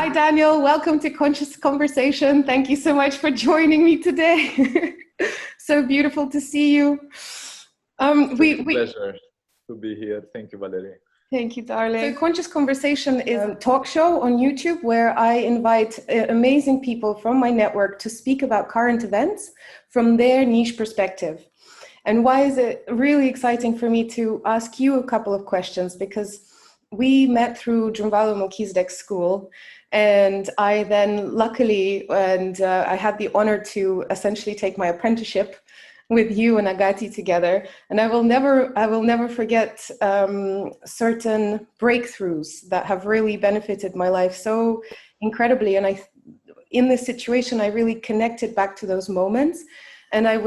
Hi, Daniel. Welcome to Conscious Conversation. Thank you so much for joining me today. So beautiful to see you. It's a pleasure to be here. Thank you, Valerie. Thank you, darling. So Conscious Conversation is a talk show on YouTube where I invite amazing people from my network to speak about current events from their niche perspective. And why is it really exciting for me to ask you a couple of questions? Because we met through Drunvalo Melchizedek's school, and I then luckily, I had the honor to essentially take my apprenticeship with you and Agati together. And I will never forget certain breakthroughs that have really benefited my life so incredibly. And in this situation, I really connected back to those moments. And I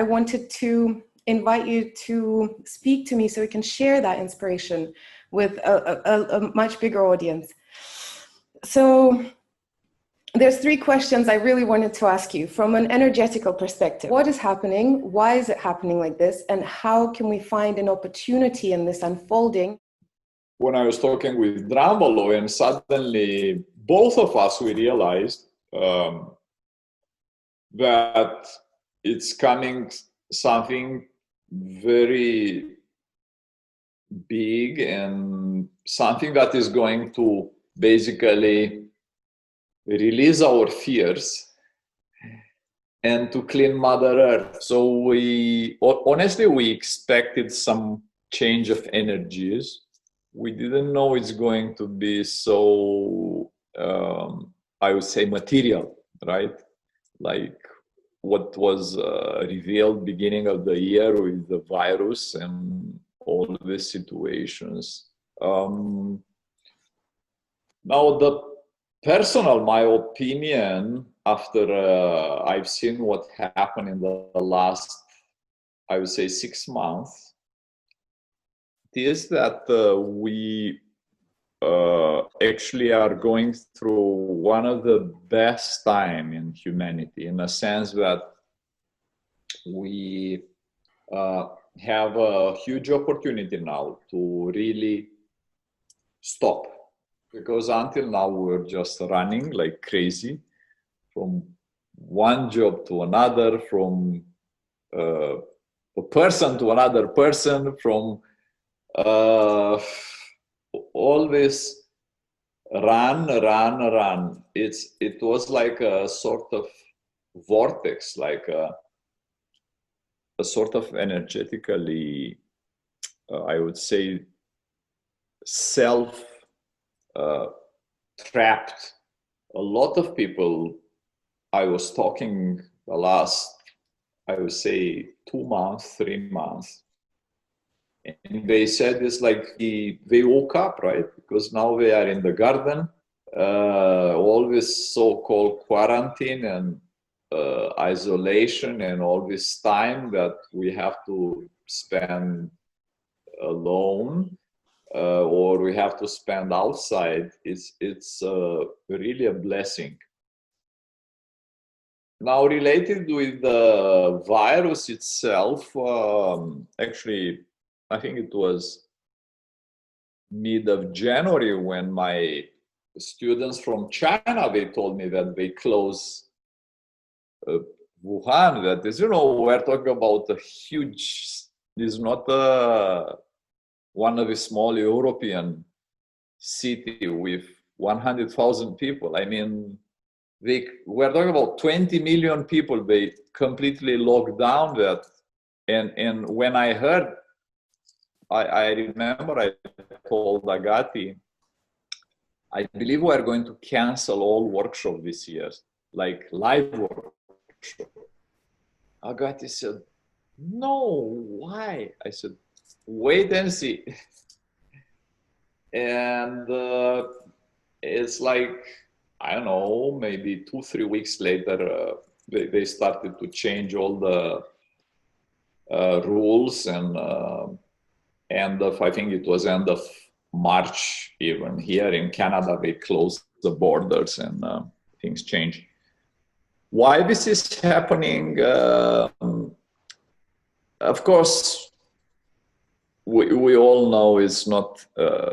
wanted to invite you to speak to me so we can share that inspiration with a much bigger audience. So there's three questions I really wanted to ask you from an energetical perspective. What is happening? Why is it happening like this? And how can we find an opportunity in this unfolding? When I was talking with Drunvalo, and suddenly both of us, we realized that it's coming something very big and something that is going to basically release our fears and to clean Mother Earth. So we expected some change of energies. We didn't know it's going to be so, I would say, material, right? Like what was revealed beginning of the year with the virus and all these situations. Now the personal, my opinion, after I've seen what happened in the last, I would say, 6 months, is that we actually are going through one of the best time in humanity, in a sense that we have a huge opportunity now to really stop. Because until now we're just running like crazy from one job to another, from a person to another person, from all this run. It was like a sort of vortex, like a sort of energetically, I would say, trapped. A lot of people I was talking the last, I would say, 2 months, 3 months, and they said it's like they woke up, right? Because now they are in the garden, all this so-called quarantine and isolation and all this time that we have to spend alone or we have to spend outside, it's really a blessing. Now, related with the virus itself, actually, I think it was mid of January when my students from China, they told me that they close Wuhan. That is, we're talking about a huge, it's not one of the small European city with 100,000 people. I mean, we're talking about 20 million people. They completely locked down that. And when I heard, I remember I told Agati, I believe we're going to cancel all workshops this year, like live workshop. Agati said, no, why? I said, wait and see. And it's like, I don't know, maybe 2-3 weeks later, they started to change all the rules, and I think it was end of March, even here in Canada, they closed the borders and things changed. Why this is happening? Of course, we all know it's not,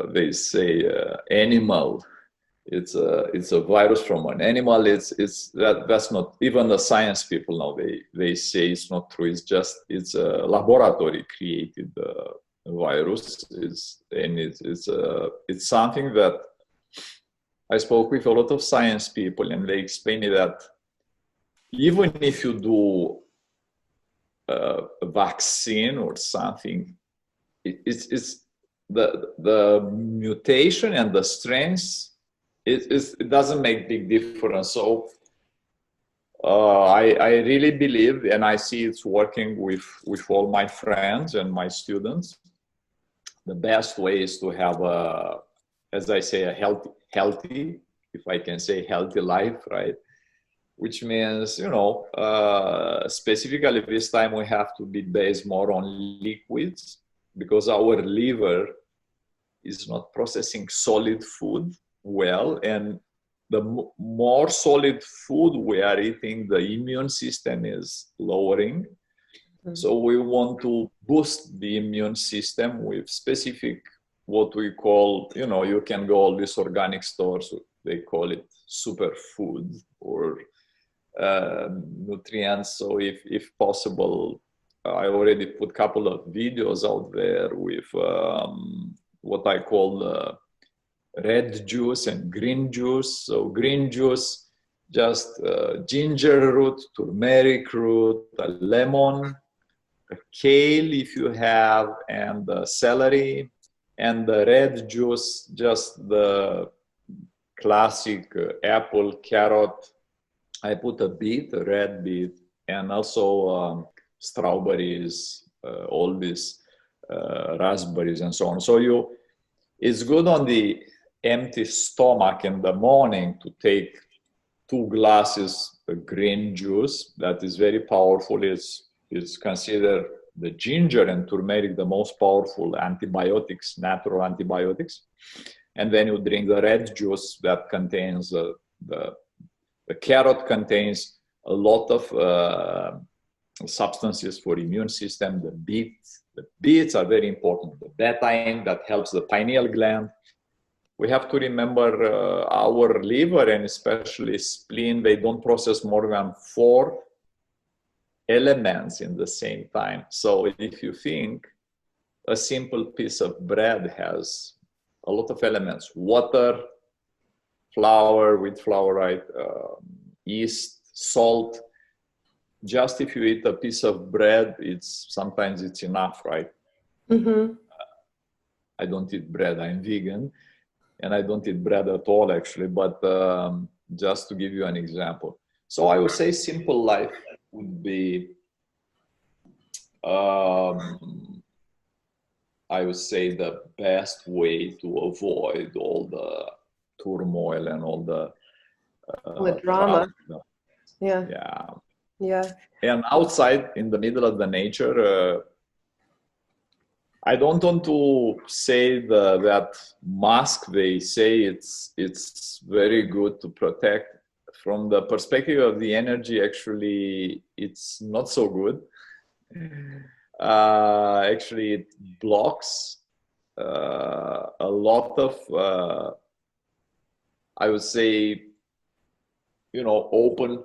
they say, animal it's a virus from an animal. That's not even the science people now. They say it's not true. It's a laboratory created virus. It's something that I spoke with a lot of science people, and they explained me that even if you do a vaccine or something, it's the mutation and the strengths. It doesn't make big difference. So I really believe, and I see it's working with all my friends and my students. The best way is to have as I say, a healthy, if I can say, healthy life, right? Which means, specifically this time we have to be based more on liquids, because our liver is not processing solid food well, and the more solid food we are eating, the immune system is lowering. Mm-hmm. So we want to boost the immune system with specific, what we call, you can go all these organic stores, they call it superfood or nutrients. So if possible, I already put a couple of videos out there with what I call red juice and green juice. So green juice, just ginger root, turmeric root, a lemon, a kale if you have, and celery. And the red juice, just the classic apple, carrot. I put a red beet, and also strawberries, all these raspberries and so on. So it's good on the empty stomach in the morning to take 2 glasses of green juice. That is very powerful. It's considered the ginger and turmeric the most powerful antibiotics, natural antibiotics. And then you drink the red juice that contains the carrot contains a lot of substances for immune system. The beets are very important. The betaine that helps the pineal gland. We have to remember our liver and especially spleen, they don't process more than 4 elements in the same time. So if you think a simple piece of bread has a lot of elements: water, flour, wheat flour, right? Yeast, salt. Just if you eat a piece of bread, sometimes it's enough, right? Mm-hmm. I don't eat bread. I'm vegan, and I don't eat bread at all, actually. But just to give you an example, so I would say simple life would be, I would say, the best way to avoid all the turmoil and all the drama. Yeah. And outside, in the middle of the nature, I don't want to say that mask. They say it's very good to protect. From the perspective of the energy, actually, it's not so good. Actually, it blocks a lot of, I would say, open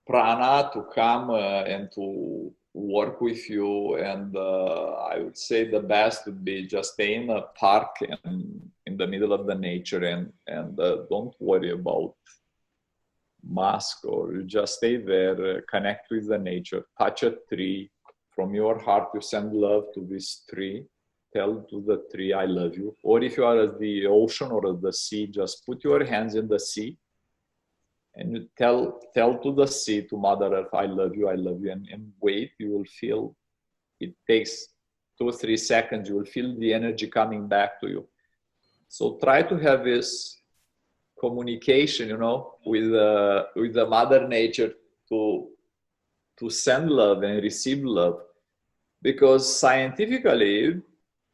prana to come and to work with you. And I would say the best would be just stay in a park and in the middle of the nature, and don't worry about mask, or you just stay there, connect with the nature, touch a tree. From your heart, you send love to this tree. Tell to the tree, I love you. Or if you are at the ocean or at the sea, just put your hands in the sea and you tell to the sea, to Mother Earth, I love you, and wait. You will feel, it takes 2 or 3 seconds, you will feel the energy coming back to you. So try to have this communication, with the Mother Nature, to send love and receive love, because scientifically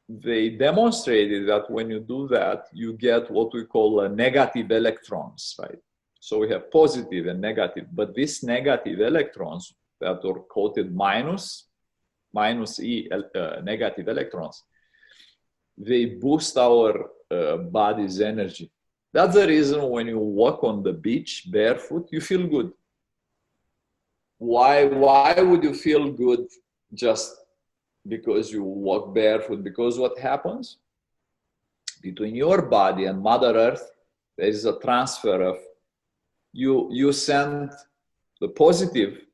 they demonstrated that when you do that, you get what we call negative electrons, right? So we have positive and negative, but these negative electrons that are quoted minus E, negative electrons, they boost our body's energy. That's the reason when you walk on the beach barefoot, you feel good. Why would you feel good just because you walk barefoot? Because what happens between your body and Mother Earth, there is a transfer of you send the positive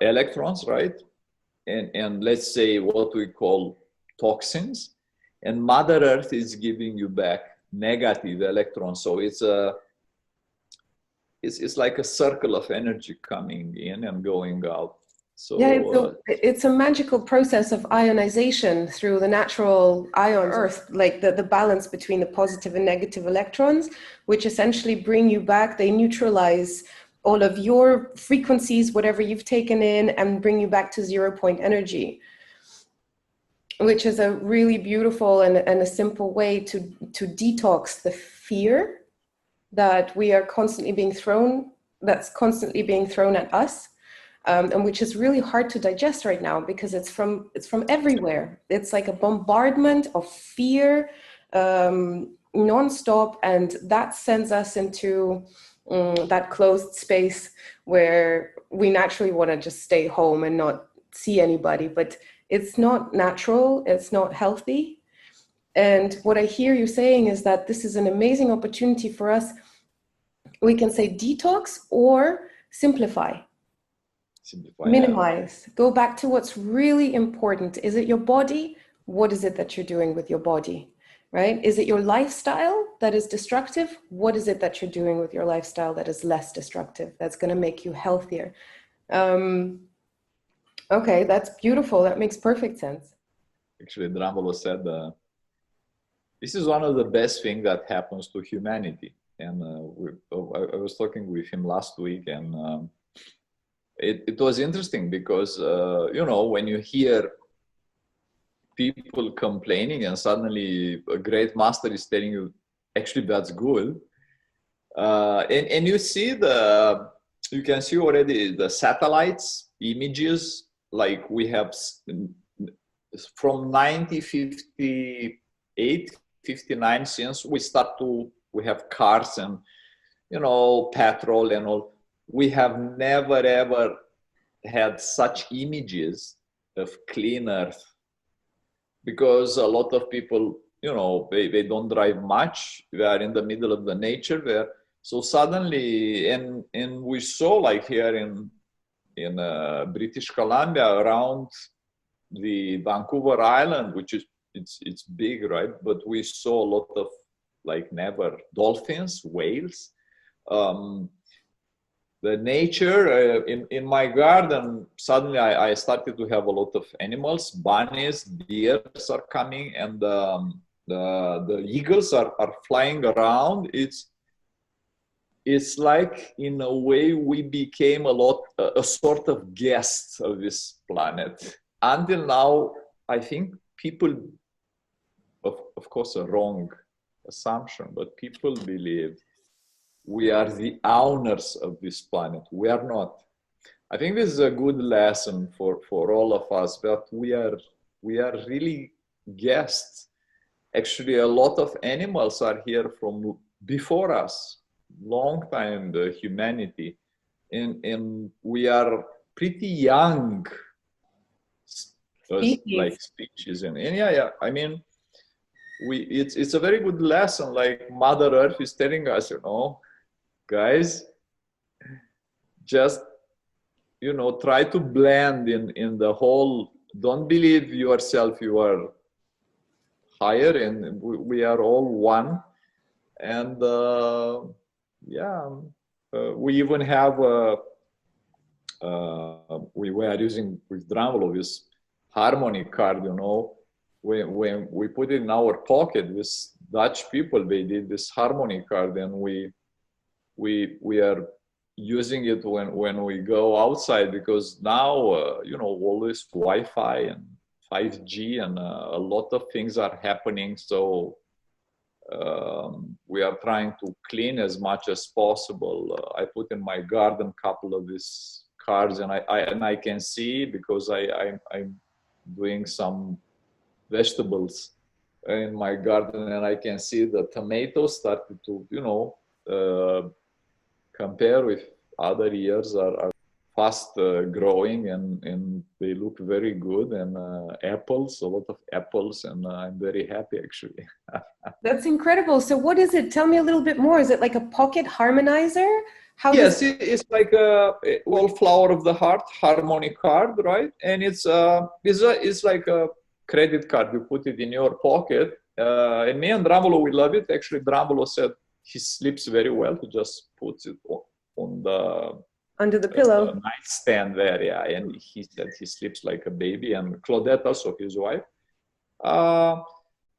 electrons, right? And let's say what we call toxins, and Mother Earth is giving you back negative electrons. So it's like a circle of energy coming in and going out. So yeah, it's a magical process of ionization through the natural ions Earth, like the balance between the positive and negative electrons, which essentially bring you back. They neutralize all of your frequencies, whatever you've taken in, and bring you back to 0 point energy, which is a really beautiful and a simple way to detox the fear that we are constantly being thrown, that's constantly being thrown at us. And which is really hard to digest right now because it's from everywhere. It's like a bombardment of fear, nonstop, and that sends us into that closed space where we naturally want to just stay home and not see anybody. But it's not natural. It's not healthy. And what I hear you saying is that this is an amazing opportunity for us. We can say detox or simplify. Minimize. Yeah. Go back to what's really important. Is it your body? What is it that you're doing with your body? Right? Is it your lifestyle that is destructive? What is it that you're doing with your lifestyle that is less destructive? That's going to make you healthier. Okay, that's beautiful. That makes perfect sense. Actually, Dramolo said this is one of the best things that happens to humanity. And I was talking with him last week, and it was interesting because, you know, when you hear people complaining and suddenly a great master is telling you, actually, that's good. And you see you can see already the satellites images, like we have from 1958, 59, since we have cars and, you know, petrol and all. We have never ever had such images of clean earth, because a lot of people, you know, they don't drive much. We are in the middle of the nature there. So suddenly, and we saw, like here in British Columbia, around the Vancouver Island, which is it's big, right? But we saw a lot of, like, never dolphins, whales. The nature in my garden, suddenly I started to have a lot of animals. Bunnies, deers are coming, and the eagles are flying around. It's like, in a way, we became a sort of guest of this planet. Until now, I think people, of course, a wrong assumption, but people believe we are the owners of this planet. We are not. I think this is a good lesson for all of us, but we are really guests. Actually, a lot of animals are here from before us, long time, the humanity, and we are pretty young, like species, and yeah. I mean, it's a very good lesson. Like Mother Earth is telling us, you know, guys, just, you know, try to blend in the whole. Don't believe yourself you are higher, and we are all one. And we even have we were using with Dramolo this harmony card, you know. When we put it in our pocket, this Dutch people, they did this harmony card, and we are using it when we go outside, because now, you know, all this Wi-Fi and 5G and a lot of things are happening. So we are trying to clean as much as possible. I put in my garden a couple of these cards, and I can see, because I'm doing some vegetables in my garden, and I can see the tomatoes started to, compare with other years are fast growing, and they look very good. And apples, a lot of apples, and I'm very happy actually. That's incredible. So what is it? Tell me a little bit more. Is it like a pocket harmonizer? How Yes, it's like a flower of the heart, harmony card, right? And it's like a credit card. You put it in your pocket. And me and Dramolo, we love it. Actually, Dramolo said he sleeps very well. He just puts it on the under the pillow nightstand there, yeah. And he said he sleeps like a baby. And Claudette, also his wife,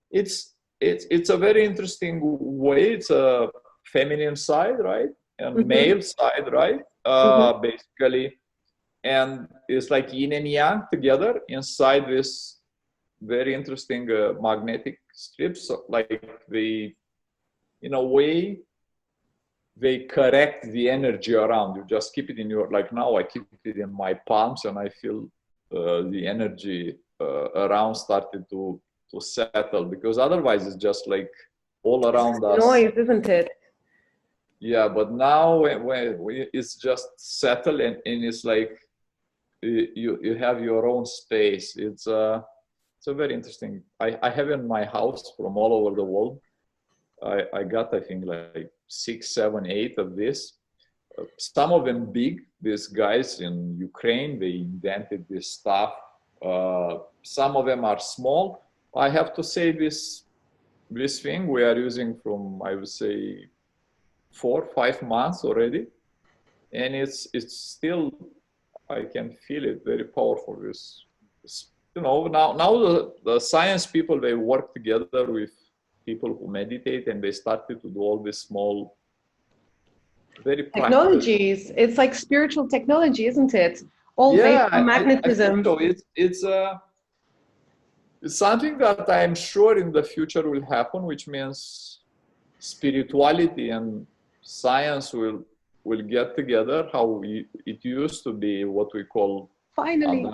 it's a very interesting way. It's a feminine side, right? And male side, right? Basically, and it's like yin and yang together inside this very interesting magnetic strips. So like they, in a way, they correct the energy around. You just keep it in your, like now I keep it in my palms, and I feel the energy around started to settle, because otherwise it's just like all around us. Noise, isn't it? Yeah, but now it's just settled, and it's like you have your own space. It's a very interesting. I have in my house from all over the world. I got, I think, like 6, 7, 8 of this. Some of them big. These guys in Ukraine, they invented this stuff. Some of them are small. I have to say this thing we are using from, I would say, 4, 5 months already, and it's still, I can feel it, very powerful. This now the science people, they work together with people who meditate, and they started to do all these small, very technologies. Practical. It's like spiritual technology, isn't it? All based on magnetism. I think so. It's something that I'm sure in the future will happen, which means spirituality and science will get together, how it used to be, what we call finally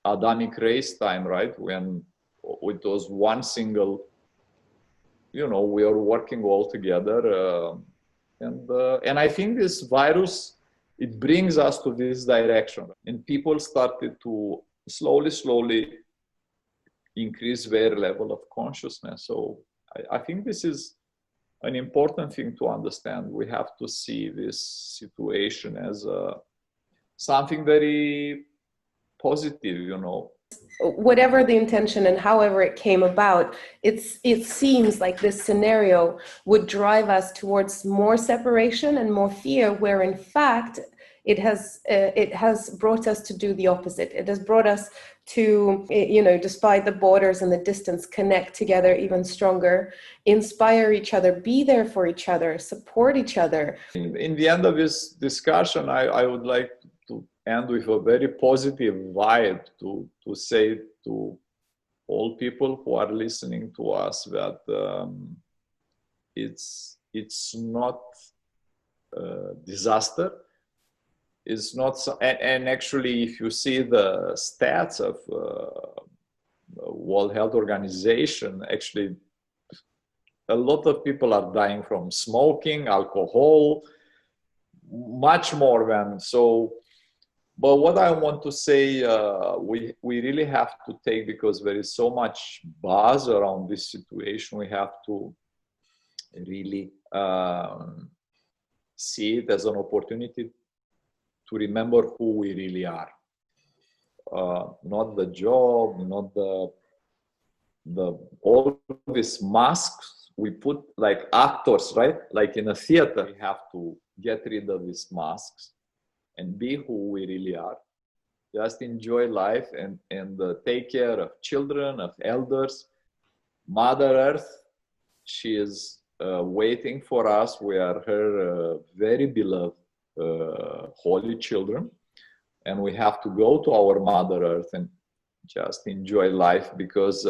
Adamic race time, right? When it was one single, we are working all together, and I think this virus, it brings us to this direction, and people started to slowly increase their level of consciousness. So I think this is an important thing to understand. We have to see this situation as something very positive, Whatever the intention and however it came about, it seems like this scenario would drive us towards more separation and more fear, where in fact it has brought us to do the opposite. It has brought us to, despite the borders and the distance, connect together even stronger, inspire each other, be there for each other, support each other. In the end of this discussion, I would like to end with a very positive vibe to say to all people who are listening to us that it's not a disaster. It's not, and actually, if you see the stats of World Health Organization, actually, a lot of people are dying from smoking, alcohol, much more than so. But what I want to say, we really have to take, because there is so much buzz around this situation, we have to really see it as an opportunity to remember who we really are. Not the job, not the all these masks we put, like actors, right? Like in a theater, we have to get rid of these masks and be who we really are. Just enjoy life and take care of children, of elders. Mother Earth, she is waiting for us. We are her very beloved holy children, and we have to go to our Mother Earth and just enjoy life, because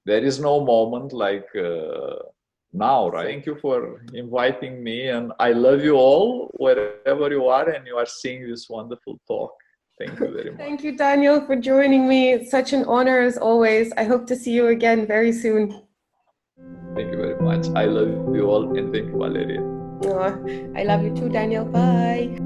there is no moment like now, right? Thank you for inviting me, and I love you all wherever you are and you are seeing this wonderful talk. Thank you very much. Thank you, Daniel, for joining me. It's such an honor as always. I hope to see you again very soon. Thank you very much. I love you all, and thank you, Valeria. Oh, I love you too, Daniel. Bye.